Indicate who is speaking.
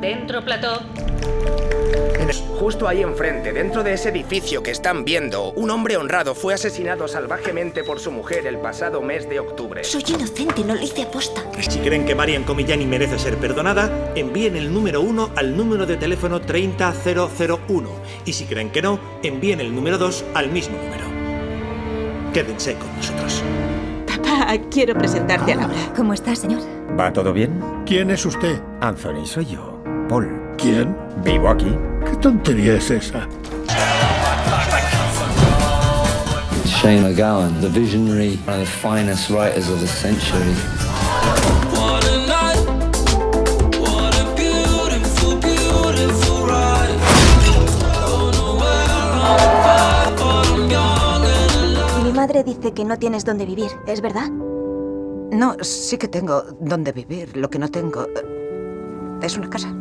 Speaker 1: Dentro, plató.
Speaker 2: Justo ahí enfrente, dentro de ese edificio que están viendo, un hombre honrado fue asesinado salvajemente por su mujer el pasado mes de octubre.
Speaker 3: Soy inocente, no lo hice aposta.
Speaker 4: Si creen que Marian Comillani merece ser perdonada, envíen el número 1 al número de teléfono 30001. Y si creen que no, envíen el número 2 al mismo número. Quédense con nosotros.
Speaker 5: Papá, quiero presentarte a Laura.
Speaker 3: ¿Cómo está, señor?
Speaker 6: ¿Va todo bien?
Speaker 7: ¿Quién es usted?
Speaker 6: Anthony, soy yo, Paul.
Speaker 7: ¿Quién?
Speaker 6: Vivo aquí.
Speaker 7: ¿Qué tontería es esa?
Speaker 8: Shane MacGowan, the visionary, one of the finest writers of the century.
Speaker 9: What a night, what a beautiful, beautiful ride. Don't know where I'm at, but I'm young and alive.
Speaker 3: Mi madre dice que no tienes dónde vivir, ¿es verdad?
Speaker 5: No, sí que tengo dónde vivir. Lo que no tengo es una casa.